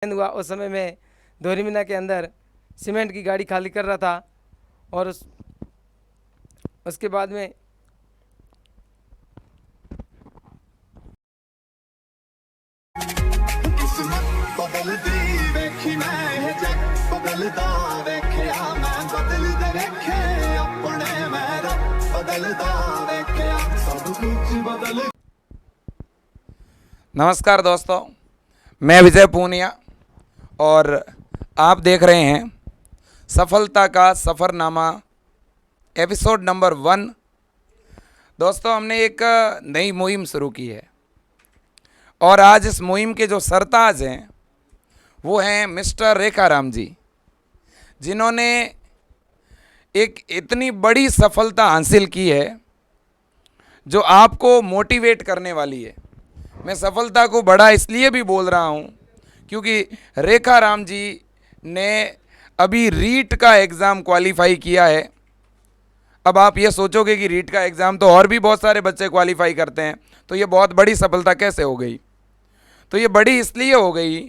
हुआ उस समय मैं धोरी मीना के अंदर सीमेंट की गाड़ी खाली कर रहा था और उसके बाद में नमस्कार दोस्तों, मैं विजय पूनिया और आप देख रहे हैं सफलता का सफ़रनामा एपिसोड नंबर 1। दोस्तों, हमने एक नई मुहिम शुरू की है और आज इस मुहिम के जो सरताज हैं वो हैं मिस्टर रेखाराम जी, जिन्होंने एक इतनी बड़ी सफलता हासिल की है जो आपको मोटिवेट करने वाली है। मैं सफलता को बड़ा इसलिए भी बोल रहा हूँ क्योंकि रेखाराम जी ने अभी रीट का एग्ज़ाम क्वालिफाई किया है। अब आप ये सोचोगे कि रीट का एग्ज़ाम तो और भी बहुत सारे बच्चे क्वालिफाई करते हैं, तो ये बहुत बड़ी सफलता कैसे हो गई? तो ये बड़ी इसलिए हो गई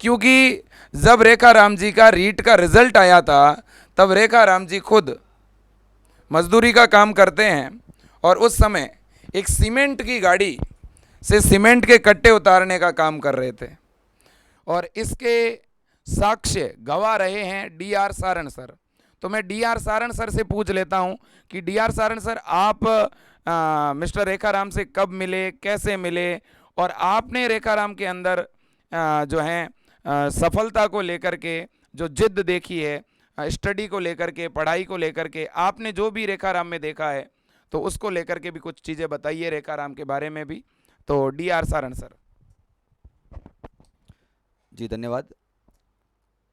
क्योंकि जब रेखाराम जी का रीट का रिज़ल्ट आया था तब रेखाराम जी खुद मजदूरी का काम करते हैं और उस समय एक सीमेंट की गाड़ी से सीमेंट के कट्टे उतारने का काम कर रहे थे और इसके साक्ष्य गवाह रहे हैं डी.आर. सारण सर। तो मैं डी.आर. सारण सर से पूछ लेता हूं कि डी.आर. सारण सर, आप मिस्टर रेखाराम से कब मिले, कैसे मिले और आपने रेखाराम के अंदर जो है सफलता को लेकर के जो जिद देखी है, स्टडी को लेकर के, पढ़ाई को लेकर के, आपने जो भी रेखाराम में देखा है तो उसको लेकर के भी कुछ चीज़ें बताइए रेखाराम के बारे में भी। तो डी.आर. सारण सर। जी धन्यवाद।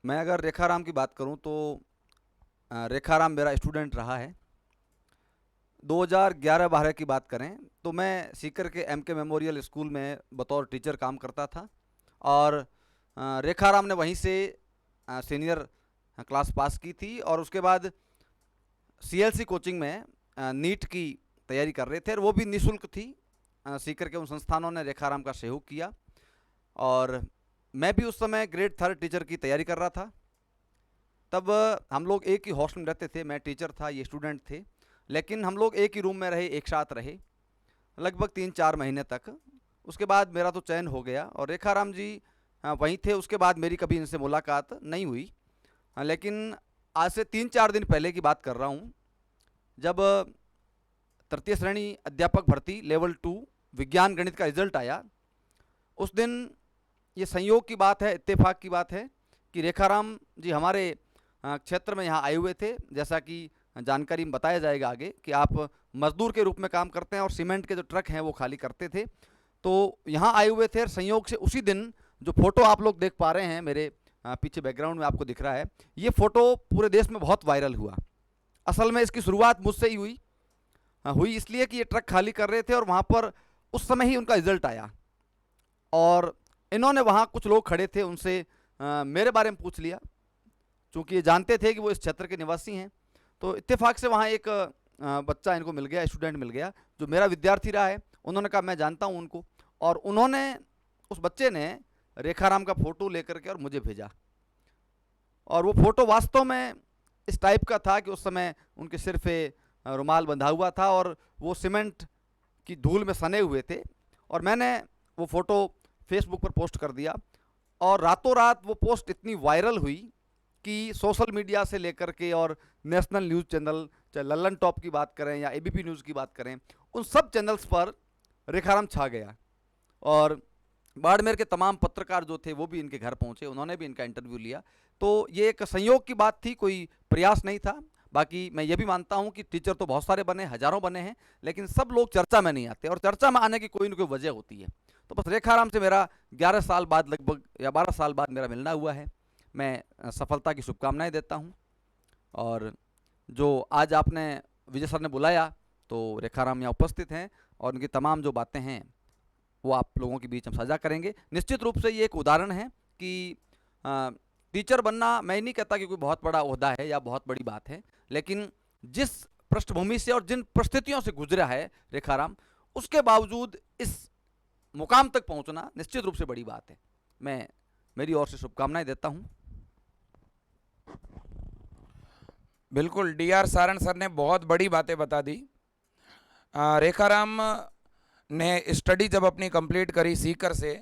मैं अगर रेखाराम की बात करूं तो रेखाराम मेरा स्टूडेंट रहा है। 2011-12 की बात करें तो मैं सीकर के एम.के. मेमोरियल स्कूल में बतौर टीचर काम करता था और रेखाराम ने वहीं से सीनियर क्लास पास की थी और उसके बाद सीएलसी कोचिंग में नीट की तैयारी कर रहे थे और वो भी निःशुल्क थी। सीकर के उन संस्थानों ने रेखाराम का सहयोग किया और मैं भी उस समय ग्रेड 3 टीचर की तैयारी कर रहा था। तब हम लोग एक ही हॉस्टल में रहते थे, मैं टीचर था, ये स्टूडेंट थे, लेकिन हम लोग एक ही रूम में रहे, एक साथ रहे लगभग 3-4 महीने तक। उसके बाद मेरा तो चयन हो गया और रेखाराम जी वहीं थे। उसके बाद मेरी कभी इनसे मुलाकात नहीं हुई, लेकिन आज से 3-4 दिन पहले की बात कर रहा हूँ, जब तृतीय श्रेणी अध्यापक भर्ती लेवल 2 विज्ञान गणित का रिजल्ट आया। उस दिन ये संयोग की बात है, इत्तेफाक की बात है कि रेखाराम जी हमारे क्षेत्र में यहाँ आए हुए थे। जैसा कि जानकारी में बताया जाएगा आगे कि आप मजदूर के रूप में काम करते हैं और सीमेंट के जो ट्रक हैं वो खाली करते थे, तो यहाँ आए हुए थे। संयोग से उसी दिन जो फोटो आप लोग देख पा रहे हैं मेरे पीछे बैकग्राउंड में आपको दिख रहा है, ये फ़ोटो पूरे देश में बहुत वायरल हुआ। असल में इसकी शुरुआत मुझसे ही हुई इसलिए कि ये ट्रक खाली कर रहे थे और वहाँ पर उस समय ही उनका रिजल्ट आया और इन्होंने वहाँ कुछ लोग खड़े थे, उनसे मेरे बारे में पूछ लिया। चूँकि ये जानते थे कि वो इस क्षेत्र के निवासी हैं, तो इत्तेफाक से वहाँ एक बच्चा इनको मिल गया, स्टूडेंट मिल गया जो मेरा विद्यार्थी रहा है। उन्होंने कहा मैं जानता हूँ उनको, और उन्होंने, उस बच्चे ने रेखाराम का फ़ोटो लेकर के और मुझे भेजा। और वो फ़ोटो वास्तव में इस टाइप का था कि उस समय उनके सिर पे रुमाल बंधा हुआ था और वो सीमेंट की धूल में सने हुए थे। और मैंने वो फ़ोटो फेसबुक पर पोस्ट कर दिया और रातों रात वो पोस्ट इतनी वायरल हुई कि सोशल मीडिया से लेकर के और नेशनल न्यूज़ चैनल, चाहे लल्लन टॉप की बात करें या एबीपी न्यूज़ की बात करें, उन सब चैनल्स पर रेखाराम छा गया। और बाड़मेर के तमाम पत्रकार जो थे वो भी इनके घर पहुंचे, उन्होंने भी इनका इंटरव्यू लिया। तो ये एक संयोग की बात थी, कोई प्रयास नहीं था। बाकी मैं ये भी मानता हूं कि टीचर तो बहुत सारे बने, हज़ारों बने हैं, लेकिन सब लोग चर्चा में नहीं आते और चर्चा में आने की कोई ना कोई वजह होती है। तो बस रेखाराम से मेरा 11 साल बाद, लगभग या 12 साल बाद मेरा मिलना हुआ है। मैं सफलता की शुभकामनाएं देता हूं। और जो आज आपने विजय सर ने बुलाया, तो रेखाराम यहाँ उपस्थित हैं और उनकी तमाम जो बातें हैं वो आप लोगों के बीच हम साझा करेंगे। निश्चित रूप से ये एक उदाहरण है कि टीचर बनना, मैं नहीं कहता कि कोई बहुत बड़ा ओहदा है या बहुत बड़ी बात है, लेकिन जिस पृष्ठभूमि से और जिन परिस्थितियों से गुजरा है रेखाराम, उसके बावजूद इस मुकाम तक पहुंचना निश्चित रूप से बड़ी बात है। मैं मेरी ओर से शुभकामनाएं देता हूँ। बिल्कुल, डीआर सारण सर ने बहुत बड़ी बातें बता दी। रेखाराम ने स्टडी जब अपनी कंप्लीट करी सीकर से,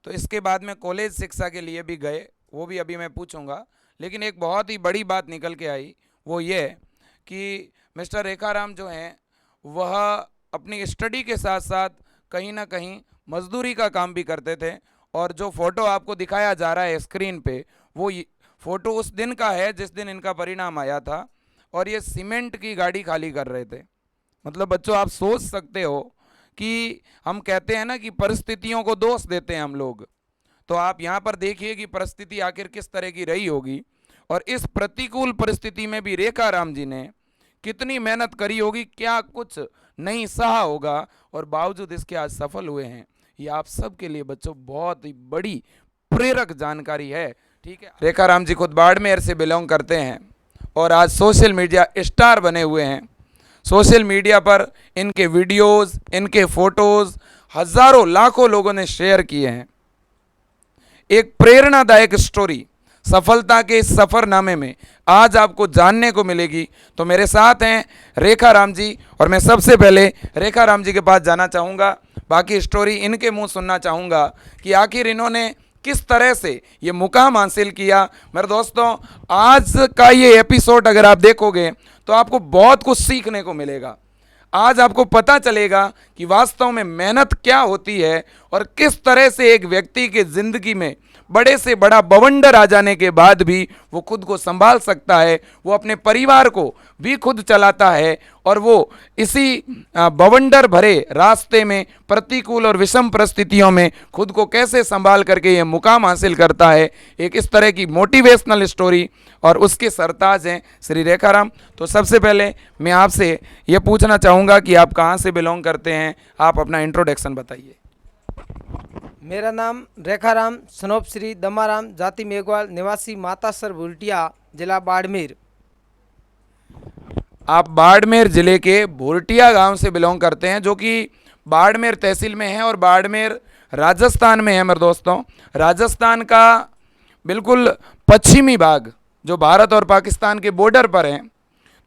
तो इसके बाद में कॉलेज शिक्षा के लिए भी गए, वो भी अभी मैं पूछूंगा। लेकिन एक बहुत ही बड़ी बात निकल के आई, वो ये कि मिस्टर रेखाराम जो हैं वह अपनी स्टडी के साथ साथ कहीं ना कहीं मजदूरी का काम भी करते थे। और जो फ़ोटो आपको दिखाया जा रहा है स्क्रीन पे, वो फ़ोटो उस दिन का है जिस दिन इनका परिणाम आया था, और ये सीमेंट की गाड़ी खाली कर रहे थे। मतलब बच्चों, आप सोच सकते हो कि हम कहते हैं ना कि परिस्थितियों को दोष देते हैं हम लोग, तो आप यहाँ पर देखिए कि परिस्थिति आखिर किस तरह की रही होगी। और इस प्रतिकूल परिस्थिति में भी रेखाराम जी ने कितनी मेहनत करी होगी, क्या कुछ नहीं सहा होगा, और बावजूद इसके आज सफल हुए हैं। ये आप सबके लिए बच्चों बहुत ही बड़ी प्रेरक जानकारी है। ठीक है, रेखाराम जी खुद बाड़मेर से बिलोंग करते हैं और आज सोशल मीडिया स्टार बने हुए हैं। सोशल मीडिया पर इनके वीडियोस, इनके फोटोज हजारों लाखों लोगों ने शेयर किए हैं। एक प्रेरणादायक स्टोरी सफलता के इस सफरनामे में आज आपको जानने को मिलेगी। तो मेरे साथ हैं रेखाराम जी, और मैं सबसे पहले रेखाराम जी के पास जाना चाहूँगा, बाकी स्टोरी इनके मुंह सुनना चाहूँगा कि आखिर इन्होंने किस तरह से ये मुकाम हासिल किया। मेरे दोस्तों, आज का ये एपिसोड अगर आप देखोगे तो आपको बहुत कुछ सीखने को मिलेगा। आज आपको पता चलेगा कि वास्तव में मेहनत क्या होती है और किस तरह से एक व्यक्ति के जिंदगी में बड़े से बड़ा बवंडर आ जाने के बाद भी वो खुद को संभाल सकता है, वो अपने परिवार को भी खुद चलाता है, और वो इसी बवंडर भरे रास्ते में प्रतिकूल और विषम परिस्थितियों में खुद को कैसे संभाल करके ये मुकाम हासिल करता है। एक इस तरह की मोटिवेशनल स्टोरी, और उसके सरताज हैं श्री रेखाराम। तो सबसे पहले मैं आपसे ये पूछना चाहूँगा कि आप कहाँ से बिलोंग करते हैं, आप अपना इंट्रोडक्शन बताइए। मेरा नाम रेखाराम सनोप श्री दमाराम, जाति मेघवाल, निवासी मातासर भुलटिया, जिला बाड़मेर। आप बाड़मेर जिले के भुरटिया गांव से बिलोंग करते हैं, जो कि बाड़मेर तहसील में है और बाड़मेर राजस्थान में है। मेरे दोस्तों, राजस्थान का बिल्कुल पश्चिमी भाग जो भारत और पाकिस्तान के बॉर्डर पर है,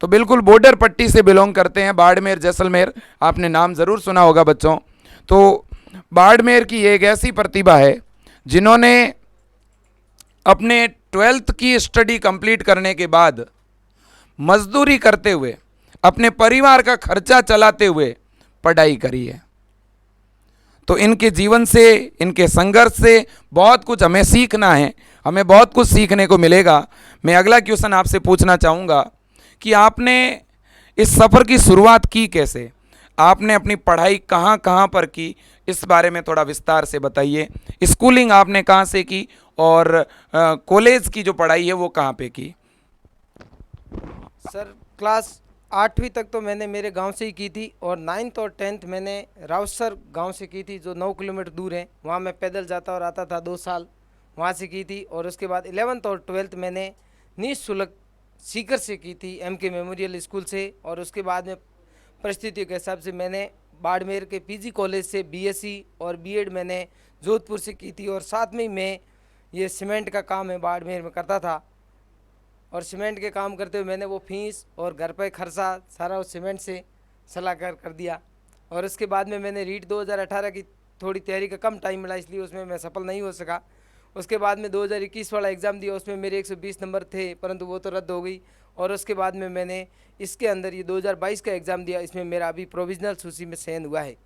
तो बिल्कुल बॉर्डर पट्टी से बिलोंग करते हैं। बाड़मेर, जैसलमेर, आपने नाम ज़रूर सुना होगा बच्चों। तो बाड़मेर की एक ऐसी प्रतिभा है जिन्होंने अपने 12th की स्टडी कंप्लीट करने के बाद मजदूरी करते हुए, अपने परिवार का खर्चा चलाते हुए पढ़ाई करी है। तो इनके जीवन से, इनके संघर्ष से बहुत कुछ हमें सीखना है, हमें बहुत कुछ सीखने को मिलेगा। मैं अगला क्वेश्चन आपसे पूछना चाहूँगा कि आपने इस सफ़र की शुरुआत की कैसे, आपने अपनी पढ़ाई कहाँ कहाँ पर की, इस बारे में थोड़ा विस्तार से बताइए। स्कूलिंग आपने कहाँ से की और कॉलेज की जो पढ़ाई है वो कहाँ पे की? सर, क्लास 8वीं तक तो मैंने मेरे गांव से ही की थी, और 9th और 10th मैंने रावसर गांव से की थी, जो 9 किलोमीटर दूर है। वहां मैं पैदल जाता और आता था, 2 साल वहां से की थी। और उसके बाद 11th और 12th मैंने निःशुल्क सीकर से की थी, MK मेमोरियल स्कूल से। और उसके बाद में परिस्थितियों के हिसाब से मैंने बाड़मेर के PG कॉलेज से BSc और B.Ed मैंने जोधपुर से की थी। और साथ में ही मैं ये सीमेंट का काम है बाड़मेर में करता था, और सीमेंट के काम करते हुए मैंने वो फीस और घर पर खर्चा सारा उस सीमेंट से सलाह कर दिया। और उसके बाद में मैंने रीट 2018 की थोड़ी तैयारी का कम टाइम मिला, इसलिए उसमें मैं सफल नहीं हो सका। उसके बाद में 2021 वाला एग्ज़ाम दिया, उसमें मेरे 120 नंबर थे, परंतु वो तो रद्द हो गई। और उसके बाद में मैंने इसके अंदर ये 2022 का एग्ज़ाम दिया, इसमें मेरा अभी प्रोविजनल सूची में चयन हुआ है।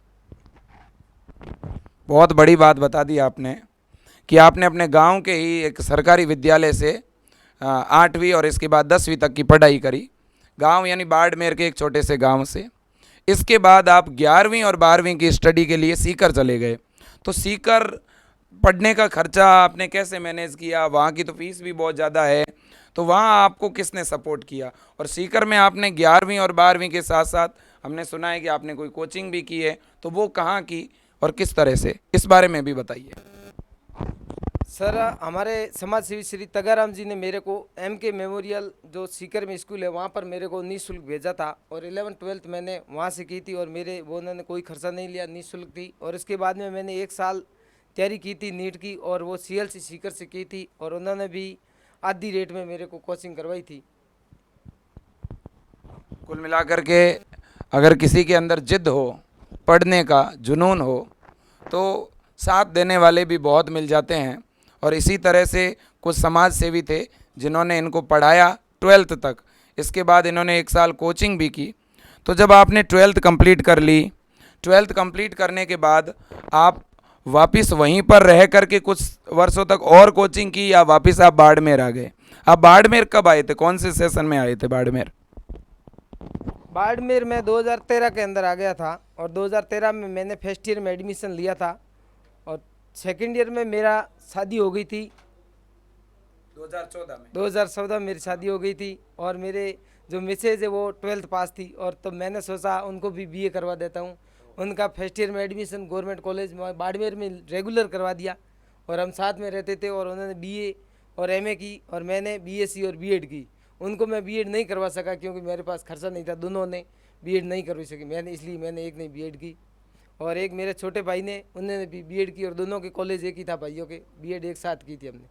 बहुत बड़ी बात बता दी आपने कि आपने अपने गांव के ही एक सरकारी विद्यालय से 8वीं और इसके बाद 10वीं तक की पढ़ाई करी, गांव यानी बाड़मेर के एक छोटे से गांव से। इसके बाद आप 11वीं और 12वीं की स्टडी के लिए सीकर चले गए। तो सीकर पढ़ने का खर्चा आपने कैसे मैनेज किया? वहाँ की तो फीस भी बहुत ज़्यादा है, तो वहाँ आपको किसने सपोर्ट किया? और सीकर में आपने 11वीं और 12वीं के साथ साथ हमने सुना है कि आपने कोई कोचिंग भी की है, तो वो कहाँ की और किस तरह से, इस बारे में भी बताइए। सर, हमारे समाज सेवी श्री तगाराम जी ने मेरे को MK मेमोरियल जो सीकर में स्कूल है वहाँ पर मेरे को निःशुल्क भेजा था। और 11th 12th मैंने वहाँ से की थी, और मेरे वो उन्होंने कोई खर्चा नहीं लिया, निःशुल्क थी। और इसके बाद में मैंने 1 साल तैयारी की थी नीट की, और वो CLC सीकर से की थी, और उन्होंने भी आधी रेट में मेरे को कोचिंग करवाई थी। कुल मिलाकर के अगर किसी के अंदर जिद हो, पढ़ने का जुनून हो, तो साथ देने वाले भी बहुत मिल जाते हैं। और इसी तरह से कुछ समाज सेवी थे जिन्होंने इनको पढ़ाया 12th तक। इसके बाद इन्होंने 1 साल कोचिंग भी की। तो जब आपने 12th कंप्लीट कर ली, 12th कंप्लीट करने के बाद आप वापस वहीं पर रह करके कुछ वर्षों तक और कोचिंग की, या वापस आप बाड़मेर आ गए? आप बाड़मेर कब आए थे, कौन से सेशन में आए थे बाड़मेर? बाड़मेर में 2013 के अंदर आ गया था, और 2013 में मैंने फर्स्ट ईयर में एडमिशन लिया था, और सेकंड ईयर में मेरा शादी हो गई थी। 2014 में मेरी शादी हो गई थी, और मेरे जो मिसेज है वो 12th पास थी, और तो मैंने सोचा उनको भी BA करवा देता हूँ। उनका फर्स्ट ईयर में एडमिशन गवर्नमेंट कॉलेज में बाड़मेर में रेगुलर करवा दिया, और हम साथ में रहते थे, और उन्होंने BA और MA की, और मैंने BSc और B.Ed की। उनको मैं B.Ed नहीं करवा सका क्योंकि मेरे पास खर्चा नहीं था, दोनों ने B.Ed नहीं करवा सकी, मैंने इसलिए मैंने एक ने B.Ed की, और एक मेरे छोटे भाई ने, उन्होंने भी B.Ed की, और दोनों के कॉलेज एक ही था भाइयों के, B.Ed एक साथ की थी हमने।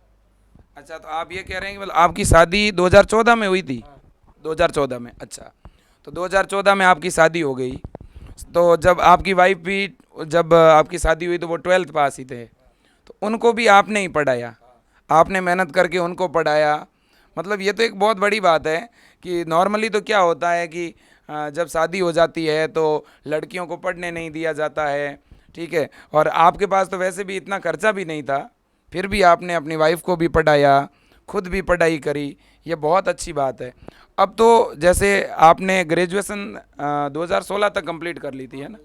अच्छा, तो आप ये कह रहे हैं कि मतलब आपकी शादी 2014 में हुई थी? 2014 में, अच्छा। तो 2014 में आपकी शादी हो गई। तो जब आपकी वाइफ भी, जब आपकी शादी हुई तो वो 12th पास ही थे, तो उनको भी आपने ही पढ़ाया, आपने मेहनत करके उनको पढ़ाया। मतलब ये तो एक बहुत बड़ी बात है कि नॉर्मली तो क्या होता है कि जब शादी हो जाती है तो लड़कियों को पढ़ने नहीं दिया जाता है, ठीक है। और आपके पास तो वैसे भी इतना खर्चा भी नहीं था, फिर भी आपने अपनी वाइफ को भी पढ़ाया, खुद भी पढ़ाई करी, ये बहुत अच्छी बात है। अब तो जैसे आपने ग्रेजुएशन 2016 तक कंप्लीट कर ली थी, है ना?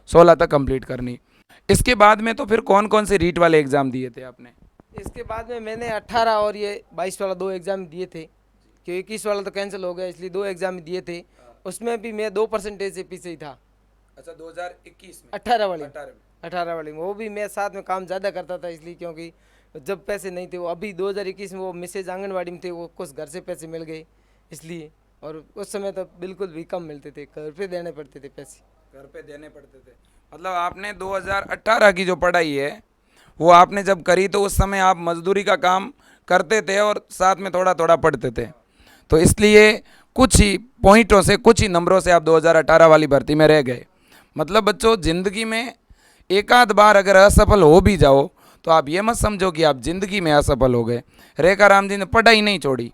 16 तक कंप्लीट करनी। इसके बाद में तो फिर कौन कौन से रीट वाले एग्ज़ाम दिए थे आपने? इसके बाद में मैंने 18 और ये 22 वाला 2 एग्ज़ाम दिए थे, क्योंकि 21 वाला तो कैंसिल हो गया, इसलिए 2 एग्ज़ाम दिए थे। उसमें भी मैं 2% से पीछे ही था। अच्छा, 2021 में? 18 वाली में वो भी मैं साथ में काम ज़्यादा करता था, इसलिए क्योंकि जब पैसे नहीं थे, वो अभी 2021 में वो मिसेज आंगनवाड़ी में थे, वो कुछ घर से पैसे मिल गए इसलिए, और उस समय तो बिल्कुल भी कम मिलते थे, घर पे देने पड़ते थे पैसे। घर पे देने पड़ते थे। मतलब आपने 2018 की जो पढ़ाई है वो आपने जब करी तो उस समय आप मजदूरी का काम करते थे और साथ में थोड़ा थोड़ा पढ़ते थे, तो इसलिए कुछ ही पॉइंटों से, कुछ ही नंबरों से आप 2018 वाली भर्ती में रह गए। मतलब बच्चों, ज़िंदगी में एक आध बार अगर असफल हो भी जाओ तो आप ये मत समझो कि आप ज़िंदगी में असफल हो गए। रेखा राम जी ने पढ़ाई नहीं छोड़ी,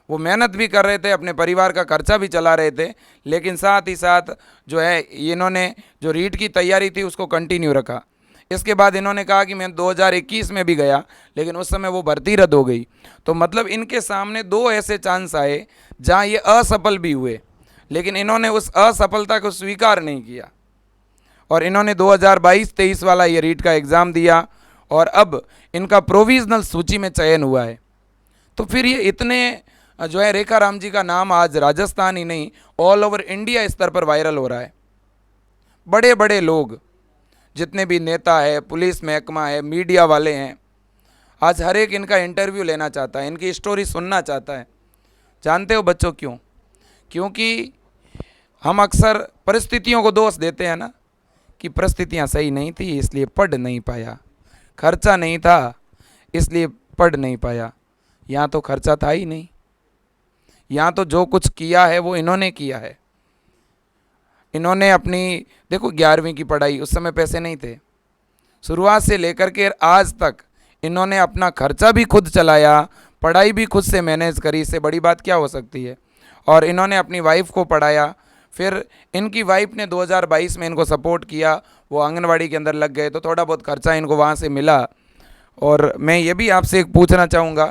वो मेहनत भी कर रहे थे, अपने परिवार का खर्चा भी चला रहे थे, लेकिन साथ ही साथ जो है इन्होंने जो रीट की तैयारी थी उसको कंटिन्यू रखा। इसके बाद इन्होंने कहा कि मैं 2021 में भी गया, लेकिन उस समय वो भर्ती रद्द हो गई। तो मतलब इनके सामने 2 ऐसे चांस आए जहां ये असफल भी हुए, लेकिन इन्होंने उस असफलता को स्वीकार नहीं किया, और इन्होंने 2022-23 वाला ये रीट का एग्ज़ाम दिया, और अब इनका प्रोविजनल सूची में चयन हुआ है। तो फिर ये इतने जो है रेखा राम जी का नाम आज राजस्थान ही नहीं, ऑल ओवर इंडिया स्तर पर वायरल हो रहा है। बड़े बड़े लोग, जितने भी नेता है, पुलिस महकमा है, मीडिया वाले हैं, आज हर एक इनका इंटरव्यू लेना चाहता है, इनकी स्टोरी सुनना चाहता है। जानते हो बच्चों क्यों? क्योंकि हम अक्सर परिस्थितियों को दोष देते हैं ना, कि परिस्थितियां सही नहीं थी इसलिए पढ़ नहीं पाया, खर्चा नहीं था इसलिए पढ़ नहीं पाया। यहाँ तो खर्चा था ही नहीं, यहाँ तो जो कुछ किया है वो इन्होंने किया है। इन्होंने अपनी, देखो 11वीं की पढ़ाई, उस समय पैसे नहीं थे, शुरुआत से लेकर के आज तक इन्होंने अपना खर्चा भी खुद चलाया, पढ़ाई भी खुद से मैनेज करी, इससे बड़ी बात क्या हो सकती है। और इन्होंने अपनी वाइफ को पढ़ाया, फिर इनकी वाइफ ने 2022 में इनको सपोर्ट किया, वो आंगनवाड़ी के अंदर लग गए, तो थोड़ा बहुत खर्चा इनको वहाँ से मिला। और मैं ये भी आपसे एक पूछना चाहूँगा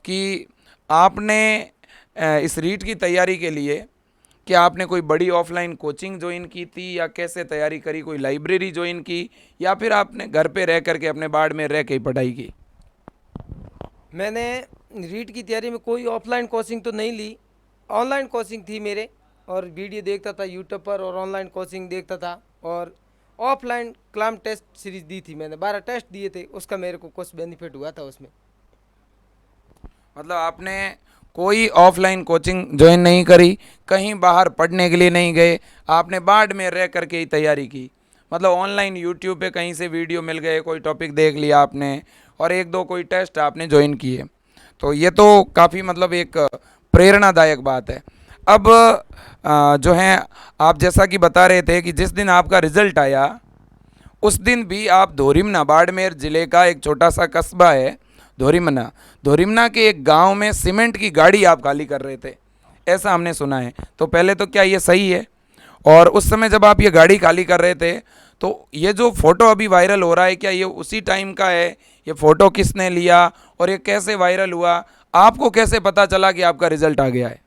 कि आपने इस रीट की तैयारी के लिए क्या आपने कोई बड़ी ऑफलाइन कोचिंग ज्वाइन की थी, या कैसे तैयारी करी? कोई लाइब्रेरी ज्वाइन की, या फिर आपने घर पे रह करके अपने बाड़ में रह के ही पढ़ाई की? मैंने रीट की तैयारी में कोई ऑफलाइन कोचिंग तो नहीं ली, ऑनलाइन कोचिंग थी मेरे, और वीडियो देखता था यूट्यूब पर, और ऑनलाइन कोचिंग देखता था, और ऑफलाइन क्लाम टेस्ट सीरीज दी थी मैंने, 12 टेस्ट दिए थे, उसका मेरे को कुछ बेनिफिट हुआ था उसमें। मतलब आपने कोई ऑफलाइन कोचिंग ज्वाइन नहीं करी, कहीं बाहर पढ़ने के लिए नहीं गए, आपने बाड़ में रह करके ही तैयारी की। मतलब ऑनलाइन यूट्यूब पे कहीं से वीडियो मिल गए, कोई टॉपिक देख लिया आपने और एक दो कोई टेस्ट आपने ज्वाइन किए, तो ये तो काफ़ी मतलब एक प्रेरणादायक बात है। अब जो है आप जैसा कि बता रहे थे कि जिस दिन आपका रिजल्ट आया उस दिन भी आप धोरिमना, बाड़मेर ज़िले का एक छोटा सा कस्बा है धोरिमना, धोरिमना के एक गांव में सीमेंट की गाड़ी आप खाली कर रहे थे, ऐसा हमने सुना है। तो पहले तो क्या ये सही है? और उस समय जब आप ये गाड़ी खाली कर रहे थे तो ये जो फ़ोटो अभी वायरल हो रहा है, क्या ये उसी टाइम का है? ये फ़ोटो किसने लिया और ये कैसे वायरल हुआ? आपको कैसे पता चला कि आपका रिजल्ट आ गया है?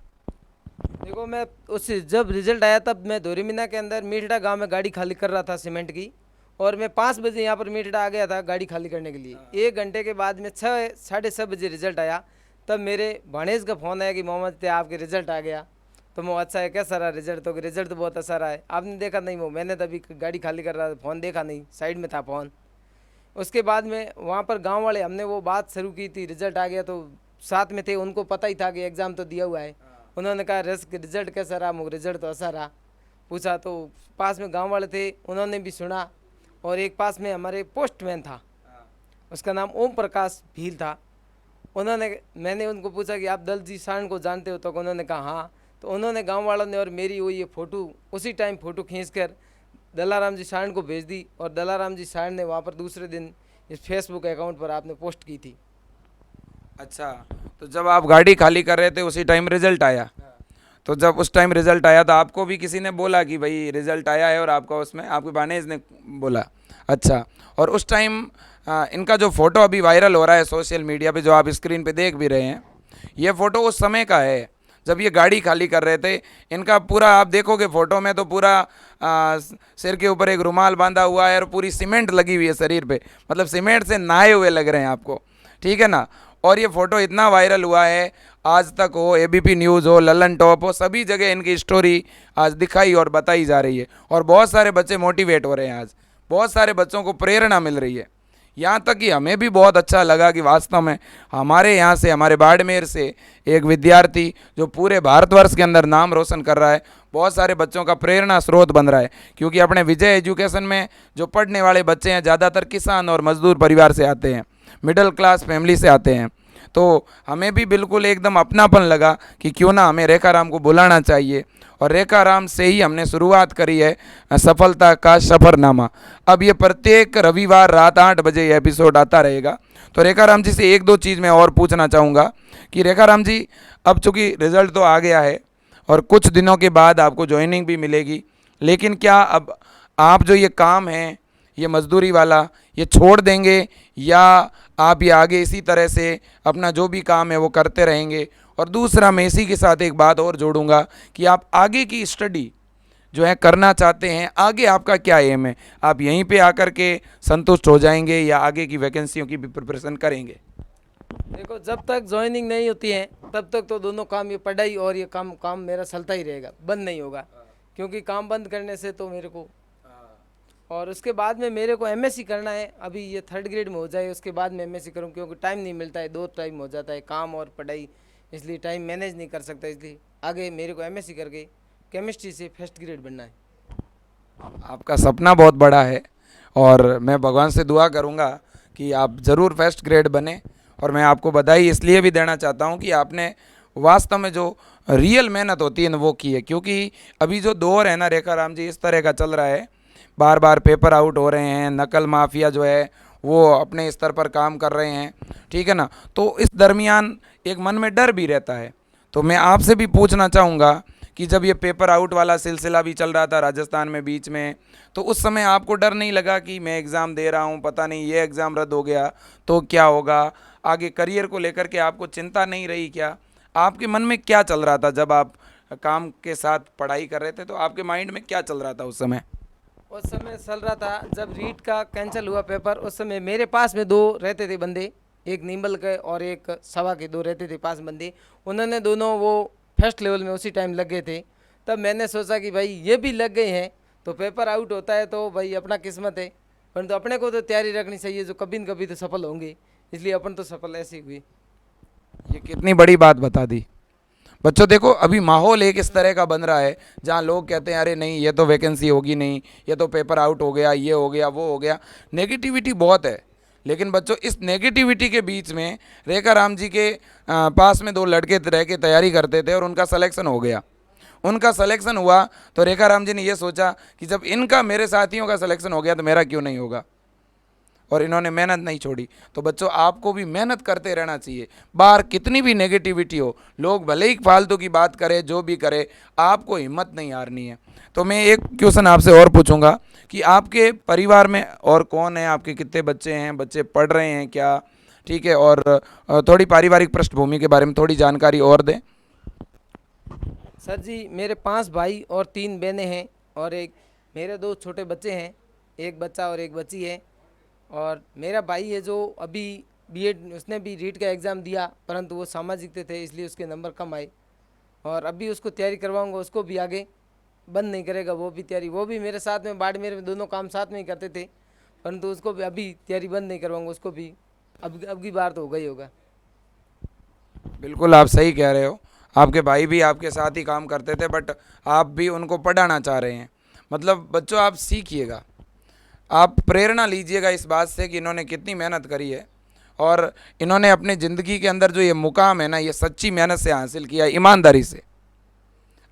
देखो, मैं उस जब रिजल्ट आया तब मैं धोरीमीना के अंदर मीठड़ा गांव में गाड़ी खाली कर रहा था सीमेंट की, और मैं 5 बजे यहाँ पर मीठड़ा आ गया था गाड़ी खाली करने के लिए। 1 घंटे के बाद में 6 बजे रिजल्ट आया। तब मेरे भाणेज का फ़ोन आया कि मोहम्मद ते आपके रिजल्ट आ गया। तो मैं, अच्छा है, कैसा रहा रिजल्ट? तो रिजल्ट तो बहुत अच्छा रहा है। आपने देखा नहीं? वो मैंने तभी गाड़ी खाली कर रहा था, फ़ोन देखा नहीं, साइड में था फ़ोन। उसके बाद में वहाँ पर गांव वाले, हमने वो बात शुरू की थी, रिजल्ट आ गया तो साथ में थे, उनको पता ही था कि एग्ज़ाम तो दिया हुआ है। उन्होंने कहा रिजल्ट कैसा रहा? मुझे रिजल्ट तो अच्छा रहा। पूछा तो पास में गांव वाले थे, उन्होंने भी सुना। और एक पास में हमारे पोस्टमैन था, उसका नाम ओम प्रकाश भील था। मैंने उनको पूछा कि आप दलजी सारण को जानते हो? तो उन्होंने कहा हाँ। तो उन्होंने गांव वालों ने और मेरी वो ये फ़ोटो उसी टाइम फ़ोटो खींचकर दलाराम जी सारण को भेज दी, और दलाराम जी सारण ने वहाँ पर दूसरे दिन इस फेसबुक अकाउंट पर आपने पोस्ट की थी। अच्छा, तो जब आप गाड़ी खाली कर रहे थे उसी टाइम रिजल्ट आया? तो जब उस टाइम रिजल्ट आया तो आपको भी किसी ने बोला कि भाई रिजल्ट आया है, और आपका उसमें आपके भानेज ने बोला? अच्छा, और उस टाइम इनका जो फ़ोटो अभी वायरल हो रहा है सोशल मीडिया पे, जो आप स्क्रीन पे देख भी रहे हैं, ये फ़ोटो उस समय का है जब ये गाड़ी खाली कर रहे थे। इनका पूरा आप देखोगे फ़ोटो में तो पूरा सिर के ऊपर एक रुमाल बांधा हुआ है और पूरी सीमेंट लगी हुई है शरीर पे, मतलब सीमेंट से नहाए हुए लग रहे हैं आपको, ठीक है ना? और ये फ़ोटो इतना वायरल हुआ है, आज तक हो, एबीपी न्यूज़ हो, ललन टॉप हो, सभी जगह इनकी स्टोरी आज दिखाई और बताई जा रही है। और बहुत सारे बच्चे मोटिवेट हो रहे हैं, आज बहुत सारे बच्चों को प्रेरणा मिल रही है। यहाँ तक कि हमें भी बहुत अच्छा लगा कि वास्तव में हमारे यहाँ से, हमारे बाड़मेर से एक विद्यार्थी जो पूरे भारतवर्ष के अंदर नाम रोशन कर रहा है, बहुत सारे बच्चों का प्रेरणा स्रोत बन रहा है। क्योंकि अपने विजय एजुकेशन में जो पढ़ने वाले बच्चे हैं ज़्यादातर किसान और मजदूर परिवार से आते हैं, मिडिल क्लास फैमिली से आते हैं। तो हमें भी बिल्कुल एकदम अपनापन लगा कि क्यों ना हमें रेखाराम को बुलाना चाहिए, और रेखाराम से ही हमने शुरुआत करी है सफलता का सफ़रनामा। अब ये प्रत्येक रविवार रात 8 बजे ये एपिसोड आता रहेगा। तो रेखाराम जी से एक दो चीज़ मैं और पूछना चाहूँगा कि रेखाराम जी, अब चूँकि रिज़ल्ट तो आ गया है और कुछ दिनों के बाद आपको ज्वाइनिंग भी मिलेगी, लेकिन क्या अब आप जो ये काम है, ये मजदूरी वाला, ये छोड़ देंगे, या आप ये आगे इसी तरह से अपना जो भी काम है वो करते रहेंगे? और दूसरा, मैं इसी के साथ एक बात और जोड़ूंगा कि आप आगे की स्टडी जो है करना चाहते हैं, आगे आपका क्या एम है? आप यहीं पे आकर के संतुष्ट हो जाएंगे या आगे की वैकेंसियों की भी प्रिपरेशन करेंगे? देखो, जब तक ज्वाइनिंग नहीं होती है तब तक तो दोनों काम, ये पढ़ाई और ये काम मेरा चलता ही रहेगा, बंद नहीं होगा। क्योंकि काम बंद करने से तो मेरे को, और उसके बाद में मेरे को एमएससी करना है। अभी ये 3rd ग्रेड में हो जाए उसके बाद में एमएससी करूँ, क्योंकि टाइम नहीं मिलता है, 2 टाइम हो जाता है, काम और पढ़ाई, इसलिए टाइम मैनेज नहीं कर सकता। इसलिए आगे मेरे को एमएससी करके केमिस्ट्री से 1st ग्रेड बनना है। आपका सपना बहुत बड़ा है और मैं भगवान से दुआ करूंगा कि आप ज़रूर 1st ग्रेड बने। और मैं आपको बधाई इसलिए भी देना चाहता हूं कि आपने वास्तव में जो रियल मेहनत होती है ना वो की है। क्योंकि अभी जो दौर है ना रेखाराम जी, इस तरह का चल रहा है, बार बार पेपर आउट हो रहे हैं, नकल माफिया जो है वो अपने स्तर पर काम कर रहे हैं, ठीक है ना? तो इस दरमियान एक मन में डर भी रहता है। तो मैं आपसे भी पूछना चाहूँगा कि जब ये पेपर आउट वाला सिलसिला भी चल रहा था राजस्थान में बीच में, तो उस समय आपको डर नहीं लगा कि मैं एग्ज़ाम दे रहा हूँ, पता नहीं ये एग्ज़ाम रद्द हो गया तो क्या होगा? आगे करियर को लेकर के आपको चिंता नहीं रही क्या? आपके मन में क्या चल रहा था जब आप काम के साथ पढ़ाई कर रहे थे? तो आपके माइंड में क्या चल रहा था उस समय? उस समय चल रहा था जब रीट का कैंसिल हुआ पेपर, उस समय मेरे पास में 2 रहते थे बंदे, एक नींबल के और एक सवा के, 2 रहते थे पास बंदे। उन्होंने दोनों वो फर्स्ट लेवल में उसी टाइम लग गए थे। तब मैंने सोचा कि भाई ये भी लग गए हैं तो पेपर आउट होता है तो भाई अपना किस्मत है, परंतु अपने को तो तैयारी रखनी चाहिए, जो कभी न कभी तो सफल होंगे। इसलिए अपन तो सफल ऐसे हुए। ये कितनी बड़ी बात बता दी। बच्चों देखो अभी माहौल एक इस तरह का बन रहा है जहाँ लोग कहते हैं अरे नहीं ये तो वैकेंसी होगी नहीं, ये तो पेपर आउट हो गया, ये हो गया, वो हो गया। नेगेटिविटी बहुत है। लेकिन बच्चों इस नेगेटिविटी के बीच में रेखा राम जी के पास में 2 लड़के रह के तैयारी करते थे और उनका सिलेक्शन हो गया। उनका सिलेक्शन हुआ तो रेखा राम जी ने ये सोचा कि जब इनका मेरे साथियों का सिलेक्शन हो गया तो मेरा क्यों नहीं होगा, और इन्होंने मेहनत नहीं छोड़ी। तो बच्चों आपको भी मेहनत करते रहना चाहिए। बाहर कितनी भी नेगेटिविटी हो, लोग भले ही फालतू की बात करें, जो भी करे, आपको हिम्मत नहीं हारनी है। तो मैं एक क्वेश्चन आपसे और पूछूंगा कि आपके परिवार में और कौन है, आपके कितने बच्चे हैं, बच्चे पढ़ रहे हैं क्या, ठीक है, और थोड़ी पारिवारिक पृष्ठभूमि के बारे में थोड़ी जानकारी और दें। सर जी मेरे 5 भाई और 3 बहनें हैं, और एक मेरे 2 छोटे बच्चे हैं, एक बच्चा और एक बच्ची है। और मेरा भाई है जो अभी बीएड, उसने भी रीट का एग्ज़ाम दिया, परंतु वो सामाजिक थे इसलिए उसके नंबर कम आए। और अभी उसको तैयारी करवाऊंगा, उसको भी आगे बंद नहीं करेगा वो भी तैयारी। वो भी मेरे साथ में बाड़मेर में दोनों काम साथ में ही करते थे, परंतु उसको भी अभी तैयारी बंद नहीं करवाऊंगा, उसको भी अब की बार तो होगा ही होगा। बिल्कुल आप सही कह रहे हो। आपके भाई भी आपके साथ ही काम करते थे, बट आप भी उनको पढ़ाना चाह रहे हैं। मतलब बच्चों आप सीखिएगा, आप प्रेरणा लीजिएगा इस बात से कि इन्होंने कितनी मेहनत करी है और इन्होंने अपनी ज़िंदगी के अंदर जो ये मुकाम है ना, ये सच्ची मेहनत से हासिल किया, ईमानदारी से।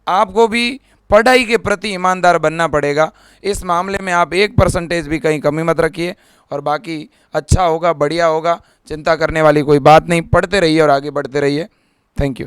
आपको भी पढ़ाई के प्रति ईमानदार बनना पड़ेगा। इस मामले में आप 1% भी कहीं कमी मत रखिए, और बाकी अच्छा होगा, बढ़िया होगा, चिंता करने वाली कोई बात नहीं। पढ़ते रहिए और आगे बढ़ते रहिए। Thank you.